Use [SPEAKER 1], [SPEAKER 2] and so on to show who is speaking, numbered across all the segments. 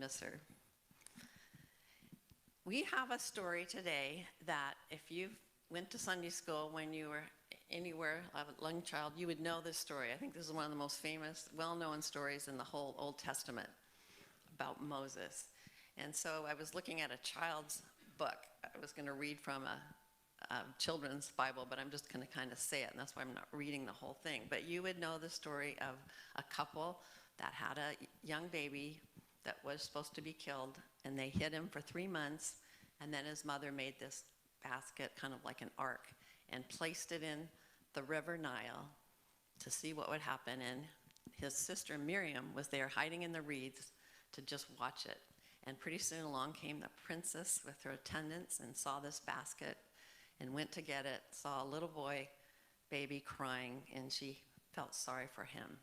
[SPEAKER 1] miss her. We have a story today that if you went to Sunday school when you were anywhere, a young child, you would know this story. I think this is one of the most famous, well-known stories in the whole Old Testament about Moses. And so I was looking at a child's book. I was going to read from a children's Bible, but I'm just going to kind of say it, and that's why I'm not reading the whole thing. But you would know the story of a couple that had a young baby that was supposed to be killed, and they hid him for 3 months, and then his mother made this basket, kind of like an ark, and placed it in the river Nile to see what would happen. And his sister Miriam was there hiding in the reeds to just watch it. And pretty soon along came the princess with her attendants and saw this basket and went to get it, saw a little boy, baby, crying, and she felt sorry for him.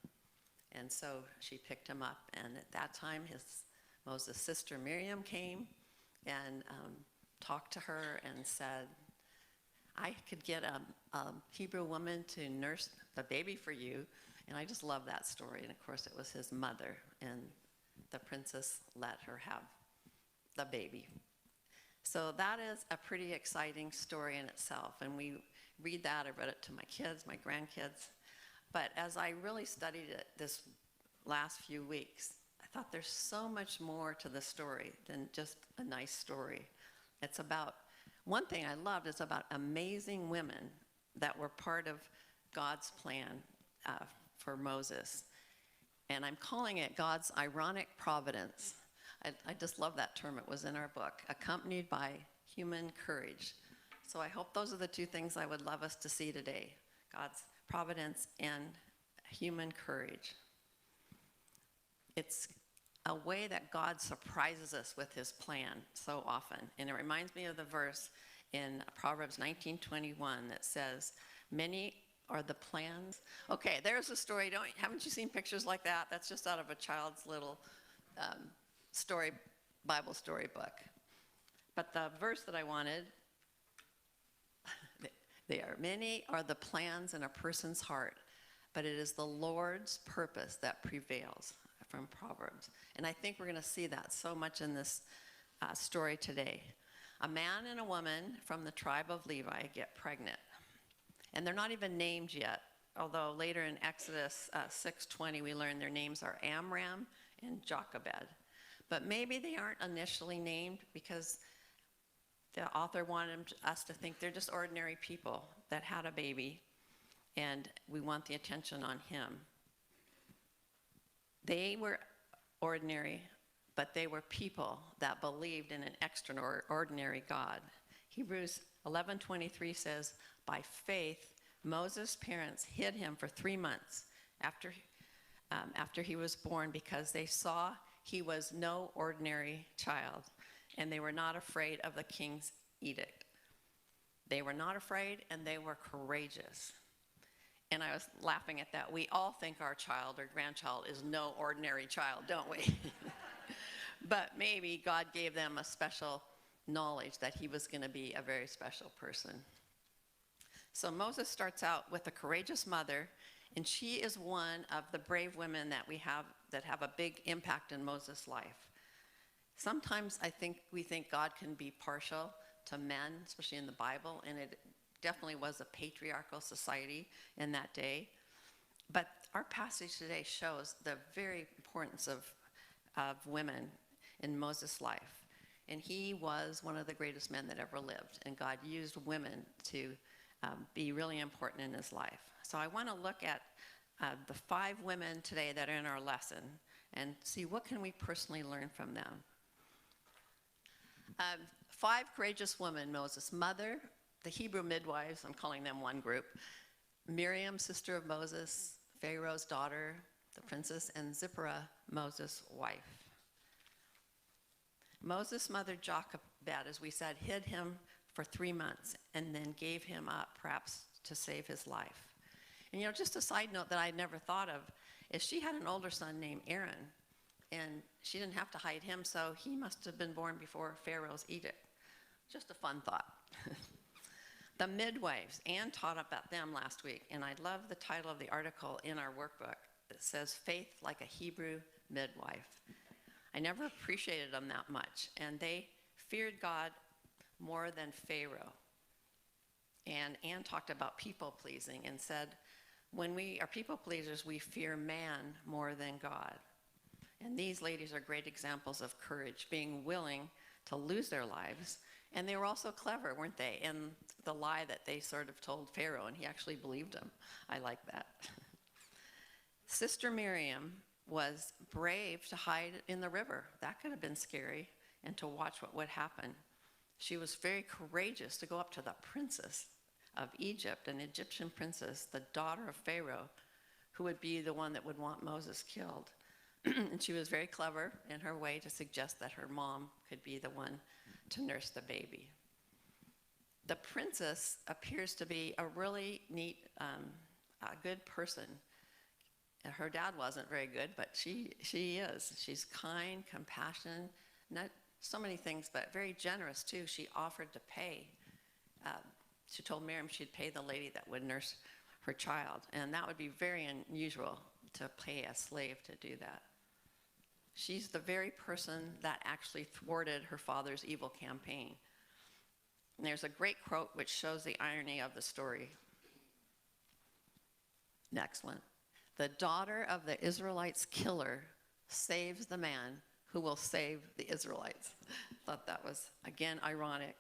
[SPEAKER 1] And so she picked him up, and at that time Moses' sister Miriam came and talked to her and said, I could get a Hebrew woman to nurse the baby for you. And I just love that story. And of course it was his mother, and the princess let her have the baby. So that is a pretty exciting story in itself. And we read that, I read it to my kids, my grandkids. But as I really studied it this last few weeks, I thought there's so much more to the story than just a nice story. It's about, one thing I loved is about amazing women that were part of God's plan for Moses. And I'm calling it God's ironic providence. I just love that term. It was in our book, accompanied by human courage. So I hope those are the two things I would love us to see today, God's providence and human courage. It's a way that God surprises us with his plan so often. And it reminds me of the verse in Proverbs 19:21 that says, many are the plans. Okay, there's a story. Haven't you seen pictures like that? That's just out of a child's little Bible story book. But the verse that I wanted, many are the plans in a person's heart, but it is the Lord's purpose that prevails, from Proverbs. And I think we're going to see that so much in this story today. A man and a woman from the tribe of Levi get pregnant. And they're not even named yet, although later in Exodus 6:20 we learn their names are Amram and Jochebed. But maybe they aren't initially named because the author wanted us to think they're just ordinary people that had a baby, and we want the attention on him. They were ordinary, but they were people that believed in an extraordinary God. Hebrews 11:23 says, by faith, Moses' parents hid him for 3 months after he was born because they saw he was no ordinary child, and they were not afraid of the king's edict. They were not afraid, and they were courageous. And I was laughing at that. We all think our child or grandchild is no ordinary child, don't we? But maybe God gave them a special knowledge that he was going to be a very special person. So Moses starts out with a courageous mother, and she is one of the brave women that we have that have a big impact in Moses' life. Sometimes we think God can be partial to men, especially in the Bible, and it definitely was a patriarchal society in that day. But our passage today shows the very importance of women in Moses' life. And he was one of the greatest men that ever lived, and God used women to be really important in his life. So I want to look at the 5 women today that are in our lesson and see what can we personally learn from them. 5 courageous women: Moses' mother, the Hebrew midwives, I'm calling them one group, Miriam, sister of Moses, Pharaoh's daughter, the princess, and Zipporah, Moses' wife. Moses' mother Jochebed, as we said, hid him for 3 months and then gave him up, perhaps to save his life. And just a side note that I never thought of is she had an older son named Aaron, and she didn't have to hide him, so he must have been born before Pharaoh's edict. Just a fun thought. The midwives, Ann taught about them last week, and I love the title of the article in our workbook. It says, Faith Like a Hebrew Midwife. I never appreciated them that much. And they feared God more than Pharaoh. And Anne talked about people pleasing and said, when we are people pleasers, we fear man more than God. And these ladies are great examples of courage, being willing to lose their lives. And they were also clever, weren't they, in the lie that they sort of told Pharaoh, and he actually believed them. I like that. Sister Miriam was brave to hide in the river. That could have been scary, and to watch what would happen. She was very courageous to go up to the princess of Egypt, an Egyptian princess, the daughter of Pharaoh, who would be the one that would want Moses killed. And she was very clever in her way to suggest that her mom could be the one to nurse the baby. The princess appears to be a really neat, a good person. Her dad wasn't very good, but she is. She's kind, compassionate, not so many things, but very generous too. She offered to pay. She told Miriam she'd pay the lady that would nurse her child, and that would be very unusual to pay a slave to do that. She's the very person that actually thwarted her father's evil campaign. And there's a great quote which shows the irony of the story. Next one. The daughter of the Israelites' killer saves the man who will save the Israelites. Thought that was, again, ironic.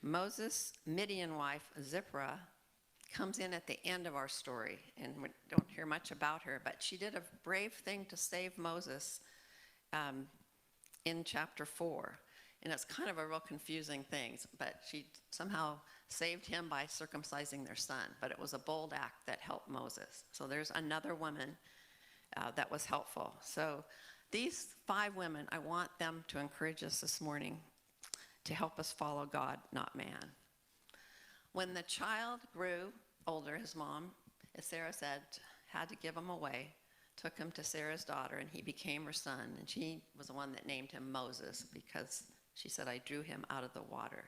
[SPEAKER 1] Moses' Midian wife, Zipporah, comes in at the end of our story, and we don't hear much about her, but she did a brave thing to save Moses in chapter 4. And it's kind of a real confusing thing, but she somehow saved him by circumcising their son. But it was a bold act that helped Moses. So there's another woman that was helpful. So these 5 women, I want them to encourage us this morning to help us follow God, not man. When the child grew older, his mom, as Sarah said, had to give him away, took him to Sarah's daughter, and he became her son. And she was the one that named him Moses because she said, I drew him out of the water.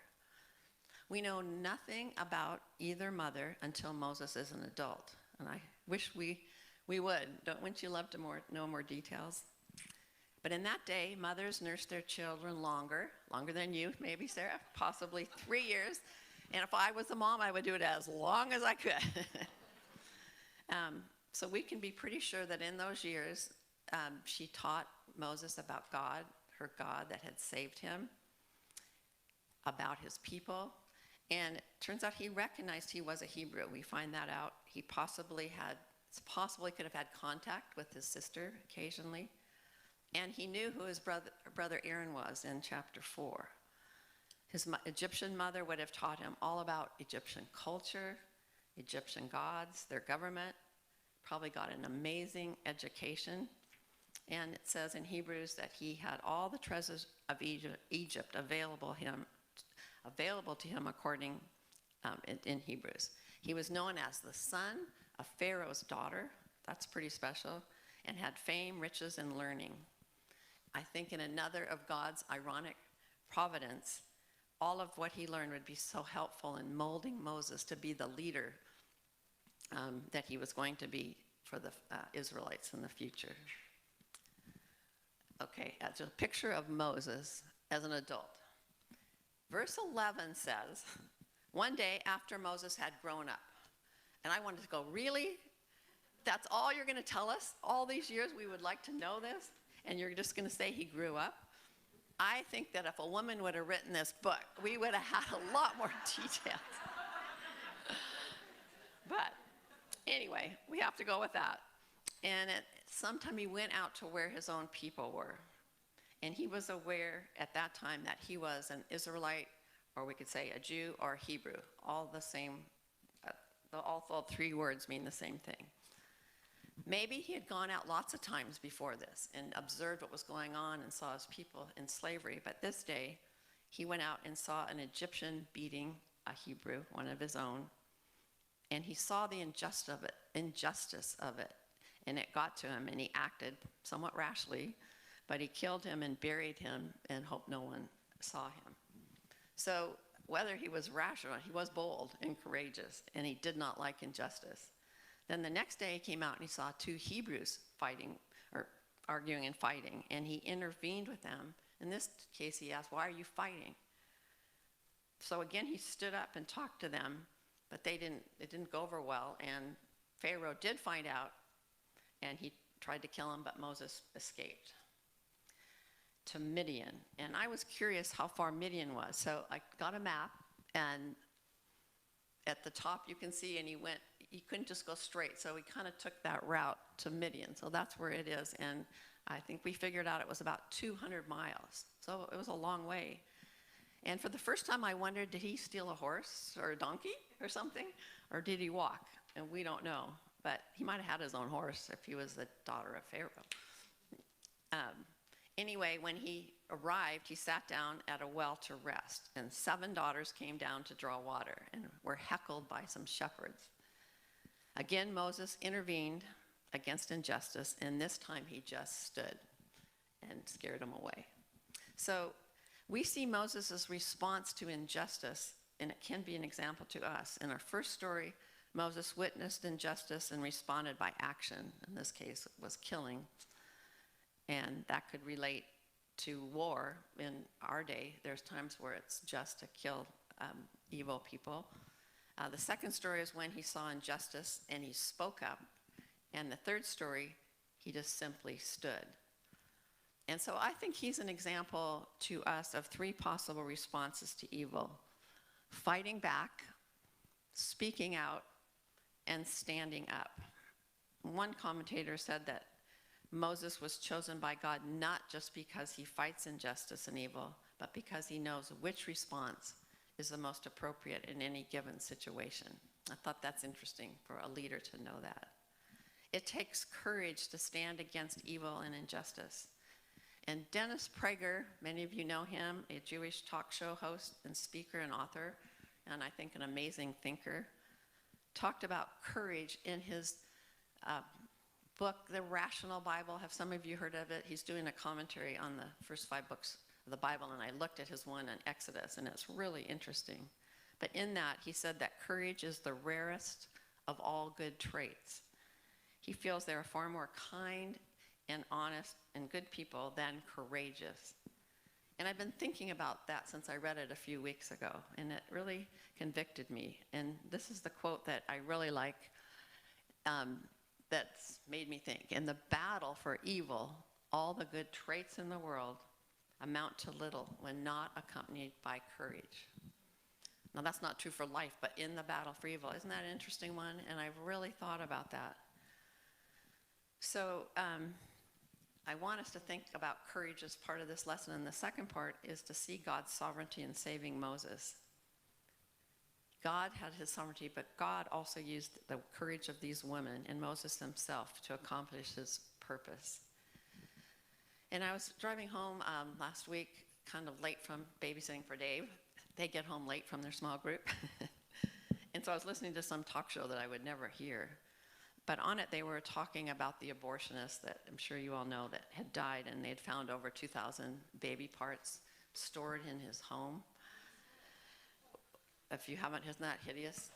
[SPEAKER 1] We know nothing about either mother until Moses is an adult. And I wish we would. Wouldn't you love to know more details? But in that day, mothers nursed their children longer than you, maybe, Sarah, possibly 3 years. And if I was a mom, I would do it as long as I could. So we can be pretty sure that in those years, she taught Moses about God, her God that had saved him, about his people. And it turns out he recognized he was a Hebrew. We find that out. It's possible he could have had contact with his sister occasionally. And he knew who his brother Aaron was in chapter 4. His Egyptian mother would have taught him all about Egyptian culture, Egyptian gods, their government, probably got an amazing education. And it says in Hebrews that he had all the treasures of Egypt available to him according in Hebrews. He was known as the son of Pharaoh's daughter. That's pretty special. And had fame, riches, and learning. I think in another of God's ironic providence, all of what he learned would be so helpful in molding Moses to be the leader that he was going to be for the Israelites in the future. Okay, that's a picture of Moses as an adult. Verse 11 says, one day after Moses had grown up, and I wanted to go, really? That's all you're going to tell us? All these years we would like to know this? And you're just going to say he grew up? I think that if a woman would have written this book, we would have had a lot more details. But anyway, we have to go with that. And sometime he went out to where his own people were. And he was aware at that time that he was an Israelite, or we could say a Jew or a Hebrew. All the same, all 3 words mean the same thing. Maybe he had gone out lots of times before this and observed what was going on and saw his people in slavery. But this day, he went out and saw an Egyptian beating a Hebrew, one of his own. And he saw the injustice of it. And it got to him, and he acted somewhat rashly. But he killed him and buried him and hoped no one saw him. So whether he was rash or not, he was bold and courageous, and he did not like injustice. Then the next day he came out and he saw 2 Hebrews fighting arguing and fighting, and he intervened with them. In this case, he asked, "Why are you fighting?" So again, he stood up and talked to them, but it didn't go over well, and Pharaoh did find out, and he tried to kill him, but Moses escaped to Midian. And I was curious how far Midian was, so I got a map, and at the top you can see, and he couldn't just go straight, so he kind of took that route to Midian. So that's where it is, and I think we figured out it was about 200 miles. So it was a long way. And for the first time I wondered, did he steal a horse or a donkey or something? Or did he walk? And we don't know. But he might have had his own horse if he was the daughter of Pharaoh. Anyway, when he arrived, he sat down at a well to rest. And 7 daughters came down to draw water and were heckled by some shepherds. Again, Moses intervened against injustice, and this time he just stood and scared them away. So we see Moses' response to injustice, and it can be an example to us. In our first story, Moses witnessed injustice and responded by action. In this case, it was killing. And that could relate to war. In our day, there's times where it's just to kill evil people. The second story is when he saw injustice and he spoke up. And the third story, he just simply stood. And so I think he's an example to us of 3 possible responses to evil: fighting back, speaking out, and standing up. One commentator said that Moses was chosen by God not just because he fights injustice and evil, but because he knows which response is the most appropriate in any given situation. I thought that's interesting for a leader to know that. It takes courage to stand against evil and injustice. And Dennis Prager, many of you know him, a Jewish talk show host and speaker and author, and I think an amazing thinker, talked about courage in his book, The Rational Bible. Have some of you heard of it? He's doing a commentary on the first 5 books of the Bible, and I looked at his one on Exodus, and it's really interesting. But in that, he said that courage is the rarest of all good traits. He feels there are far more kind and honest and good people than courageous. And I've been thinking about that since I read it a few weeks ago, and it really convicted me. And this is the quote that I really like, that's made me think. In the battle for evil, all the good traits in the world amount to little when not accompanied by courage. Now that's not true for life, but in the battle for evil. Isn't that an interesting one? And I've really thought about that. So I want us to think about courage as part of this lesson. And the second part is to see God's sovereignty in saving Moses. God had his sovereignty, but God also used the courage of these women and Moses himself to accomplish his purpose. And I was driving home last week, kind of late from babysitting for Dave. They get home late from their small group. And so I was listening to some talk show that I would never hear. But on it, they were talking about the abortionist that I'm sure you all know that had died, and they had found over 2,000 baby parts stored in his home. If you haven't, isn't that hideous?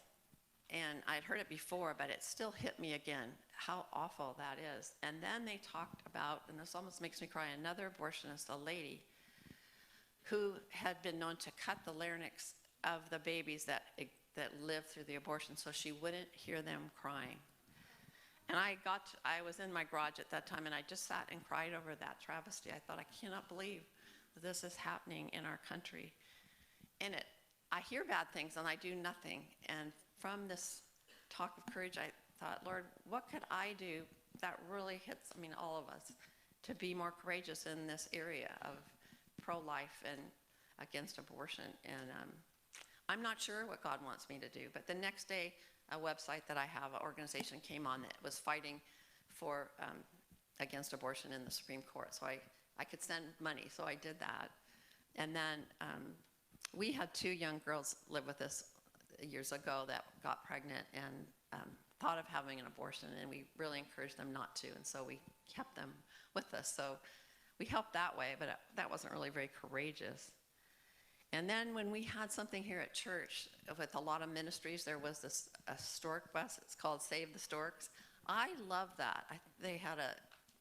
[SPEAKER 1] And I'd heard it before, but it still hit me again, how awful that is. And then they talked about, and this almost makes me cry, another abortionist, a lady, who had been known to cut the larynx of the babies that lived through the abortion so she wouldn't hear them crying. And I was in my garage at that time, and I just sat and cried over that travesty. I thought, I cannot believe that this is happening in our country. And I hear bad things, and I do nothing. And from this talk of courage, I thought, Lord, what could I do that really hits, all of us, to be more courageous in this area of pro-life and against abortion? And I'm not sure what God wants me to do, but the next day, a website that I have, an organization came on that was fighting for against abortion in the Supreme Court. So I could send money, so I did that. And then we had 2 young girls live with us years ago that got pregnant and thought of having an abortion, and we really encouraged them not to, and so we kept them with us. So we helped that way, but that wasn't really very courageous. And then when we had something here at church with a lot of ministries, there was a stork bus. It's called Save the Storks. I love that. They had a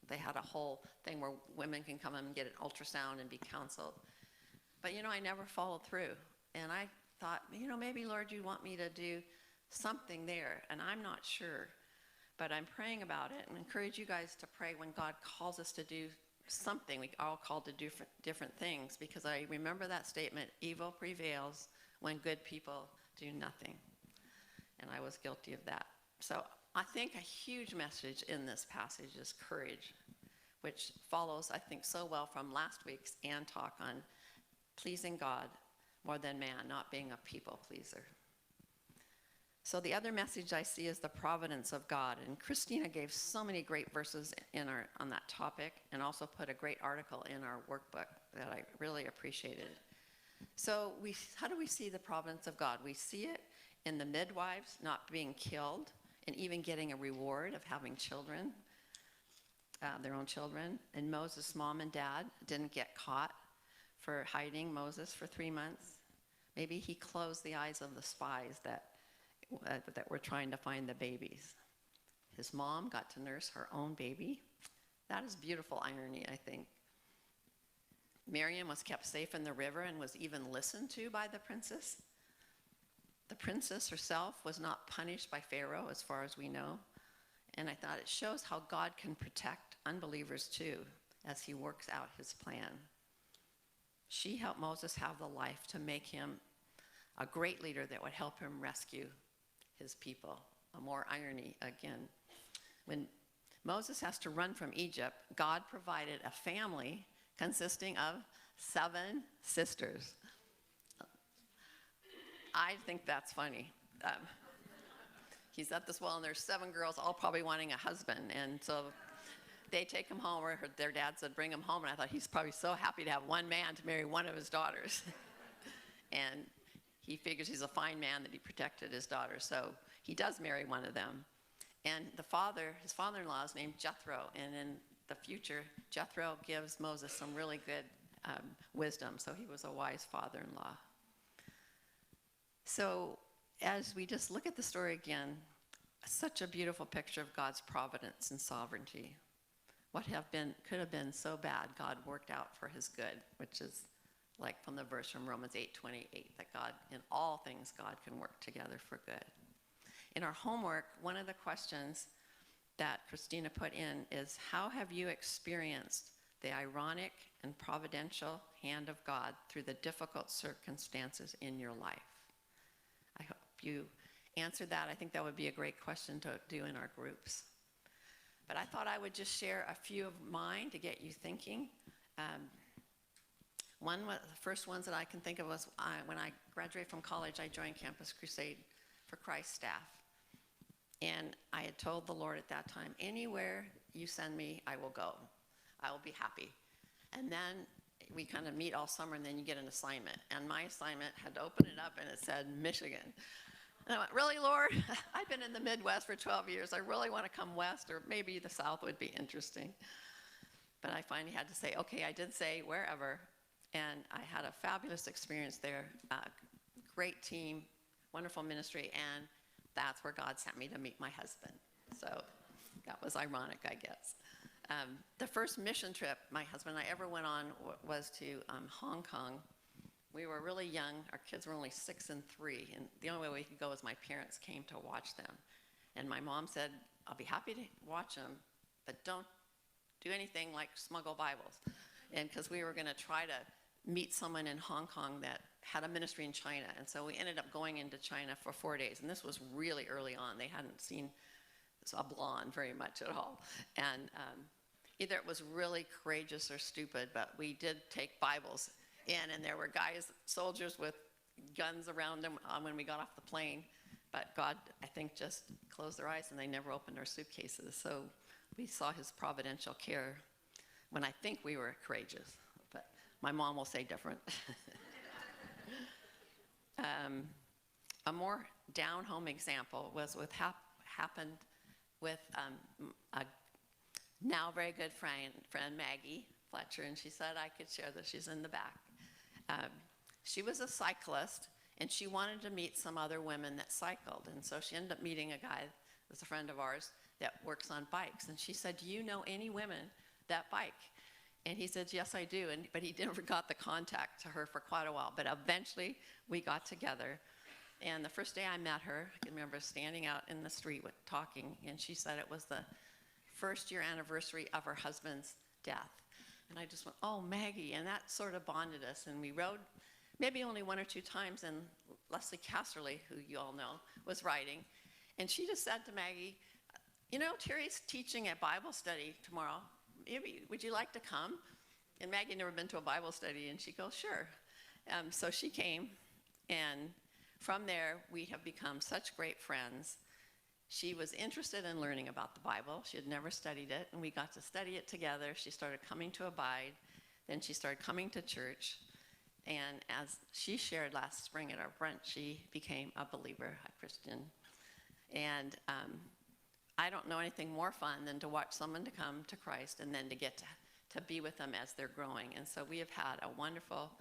[SPEAKER 1] They had a whole thing where women can come and get an ultrasound and be counseled. But, I never followed through. And I thought, maybe, Lord, you want me to do something there, and I'm not sure. But I'm praying about it and encourage you guys to pray when God calls us to do something. We all called to do different things, because I remember that statement, evil prevails when good people do nothing. And I was guilty of that. So I think a huge message in this passage is courage, which follows, I think, so well from last week's Ann talk on pleasing God more than man, not being a people pleaser. So the other message I see is the providence of God. And Christina gave so many great verses on that topic, and also put a great article in our workbook that I really appreciated. So how do we see the providence of God? We see it in the midwives not being killed, and even getting a reward of having children, their own children. And Moses' mom and dad didn't get caught for hiding Moses for 3 months. Maybe he closed the eyes of the spies that were trying to find the babies. His mom got to nurse her own baby. That is beautiful irony, I think. Miriam was kept safe in the river and was even listened to by the princess. The princess herself was not punished by Pharaoh, as far as we know. And I thought it shows how God can protect unbelievers too, as he works out his plan. She helped Moses have the life to make him a great leader that would help him rescue his people. A more irony again. When Moses has to run from Egypt, God provided a family consisting of 7 sisters. I think that's funny. He's at this well, and there's 7 girls, all probably wanting a husband. And so they take him home, or their dad said, bring him home. And I thought, he's probably so happy to have one man to marry one of his daughters. And he figures he's a fine man that he protected his daughter. So he does marry one of them. And his father-in-law is named Jethro. And in the future, Jethro gives Moses some really good wisdom. So he was a wise father-in-law. So as we just look at the story again, such a beautiful picture of God's providence and sovereignty. What could have been so bad, God worked out for his good, which is like from the verse from Romans 8:28, that God, in all things, God can work together for good. In our homework, one of the questions that Christina put in is, how have you experienced the ironic and providential hand of God through the difficult circumstances in your life? I hope you answered that. I think that would be a great question to do in our groups. But I thought I would just share a few of mine to get you thinking. One of the first ones that I can think of was when I graduated from college, I joined Campus Crusade for Christ staff. And I had told the Lord at that time, anywhere you send me, I will go. I will be happy. And then we kind of meet all summer, and then you get an assignment. And my assignment had to open it up, and it said Michigan. And I went, really, Lord? I've been in the Midwest for 12 years. I really want to come west, or maybe the South would be interesting. But I finally had to say, okay, I did say wherever. And I had a fabulous experience there. Great team, wonderful ministry, and that's where God sent me to meet my husband. So that was ironic, I guess. The first mission trip my husband and I ever went on was to Hong Kong. We were really young. Our kids were only 6 and 3, and the only way we could go was my parents came to watch them. And my mom said, I'll be happy to watch them, but don't do anything like smuggle Bibles. And because we were going to try to meet someone in Hong Kong that had a ministry in China. And so we ended up going into China for 4 days. And this was really early on. They hadn't seen a blonde very much at all. And either it was really courageous or stupid, but we did take Bibles in, and there were guys, soldiers with guns around them when we got off the plane. But God, I think, just closed their eyes, and they never opened our suitcases. So we saw his providential care when I think we were courageous. But my mom will say different. A more down-home example was happened with a now very good friend Maggie Fletcher, and she said I could share this. She's in the back. She was a cyclist, and she wanted to meet some other women that cycled, and so she ended up meeting a guy that was a friend of ours that works on bikes. And she said, do you know any women that bike? And he said, yes, I do. But he never got the contact to her for quite a while. But eventually, we got together. And the first day I met her, I can remember standing out in the street talking, and she said it was the first-year anniversary of her husband's death. And I just went, oh, Maggie, and that sort of bonded us. And we rode maybe only one or two times, and Leslie Casserly, who you all know, was riding. And she just said to Maggie, you know, Terry's teaching a Bible study tomorrow. Maybe, would you like to come? And Maggie had never been to a Bible study, and she goes, sure. So she came, and from there, we have become such great friends. She was interested in learning about the Bible. She had never studied it, and we got to study it together. She started coming to Abide. Then she started coming to church. And as she shared last spring at our brunch, she became a believer, a Christian. And I don't know anything more fun than to watch someone to come to Christ and then to get to be with them as they're growing. And so we have had a wonderful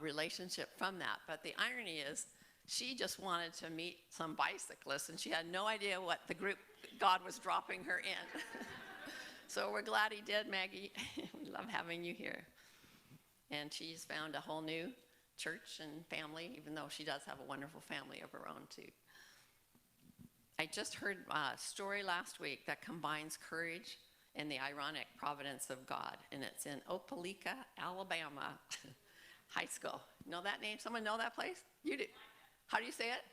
[SPEAKER 1] relationship from that. But the irony is, she just wanted to meet some bicyclists, and she had no idea what the group God was dropping her in. So we're glad he did, Maggie. We love having you here. And she's found a whole new church and family, even though she does have a wonderful family of her own, too. I just heard a story last week that combines courage and the ironic providence of God, and it's in Opelika, Alabama High School. Know that name? Someone know that place? You do. How do you say it?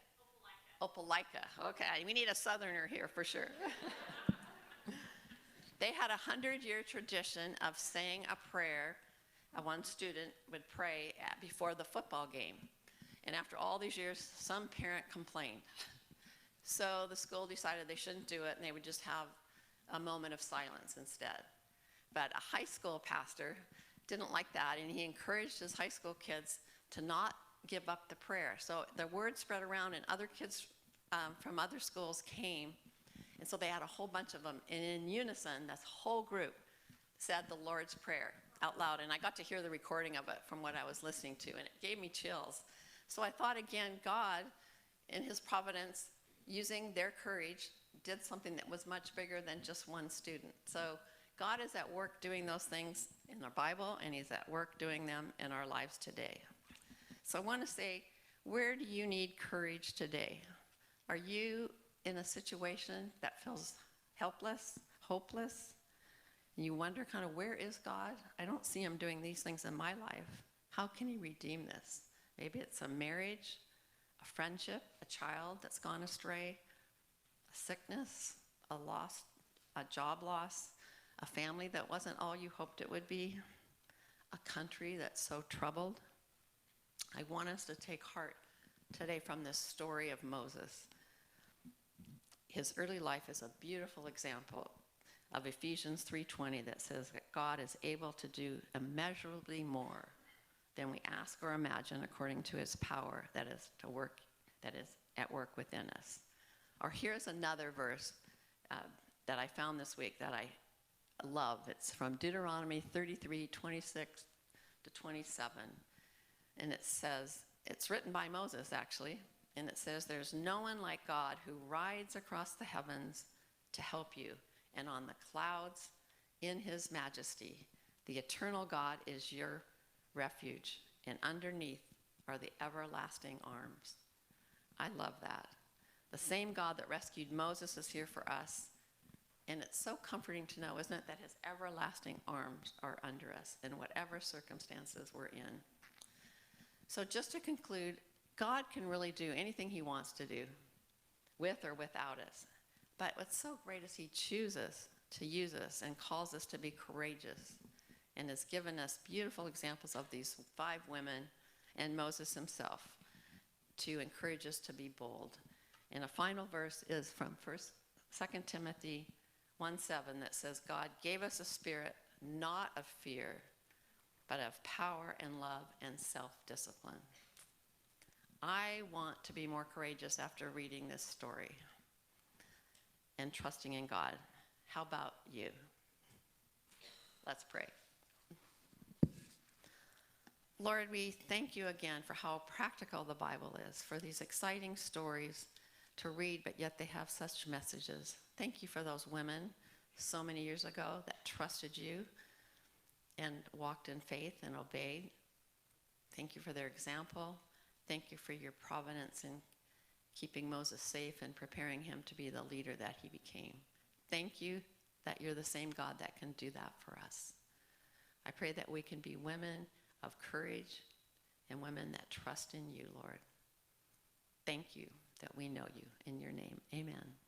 [SPEAKER 1] Opelika. Okay, we need a southerner here for sure. They had a 100-year tradition of saying a prayer. One student would pray before the football game. And after all these years, some parent complained. So the school decided they shouldn't do it, and they would just have a moment of silence instead. But a high school pastor didn't like that, and he encouraged his high school kids to not give up the prayer. So the word spread around, and other kids from other schools came, and so they had a whole bunch of them. And in unison, this whole group said the Lord's Prayer out loud, and I got to hear the recording of it from what I was listening to, and it gave me chills. So I thought again, God, in his providence, using their courage, did something that was much bigger than just one student. So God is at work doing those things in the Bible, and he's at work doing them in our lives today. So I want to say, where do you need courage today? Are you in a situation that feels helpless, hopeless? And you wonder kind of, where is God? I don't see him doing these things in my life. How can he redeem this? Maybe it's a marriage, a friendship, a child that's gone astray, a sickness, a loss, a job loss, a family that wasn't all you hoped it would be, a country that's so troubled. I want us to take heart today from this story of Moses. His early life is a beautiful example of Ephesians 3:20 that says that God is able to do immeasurably more than we ask or imagine according to his power that is at work within us. Or here's another verse that I found this week that I love. It's from Deuteronomy 33:26 to 27. And it says, it's written by Moses actually, and it says, there's no one like God who rides across the heavens to help you, and on the clouds in his majesty. The eternal God is your refuge, and underneath are the everlasting arms. I love that. The same God that rescued Moses is here for us. And it's so comforting to know, isn't it, that his everlasting arms are under us in whatever circumstances we're in. So just to conclude, God can really do anything he wants to do, with or without us. But what's so great is he chooses to use us and calls us to be courageous, and has given us beautiful examples of these 5 women and Moses himself to encourage us to be bold. And a final verse is from 2 Timothy 1:7 that says, God gave us a spirit not of fear, but of power and love and self-discipline. I want to be more courageous after reading this story and trusting in God. How about you? Let's pray. Lord, we thank you again for how practical the Bible is, for these exciting stories to read, but yet they have such messages. Thank you for those women so many years ago that trusted you and walked in faith and obeyed. Thank you for their example. Thank you for your providence in keeping Moses safe and preparing him to be the leader that he became. Thank you that you're the same God that can do that for us. I pray that we can be women of courage and women that trust in you, Lord. Thank you that we know you. In your name, amen.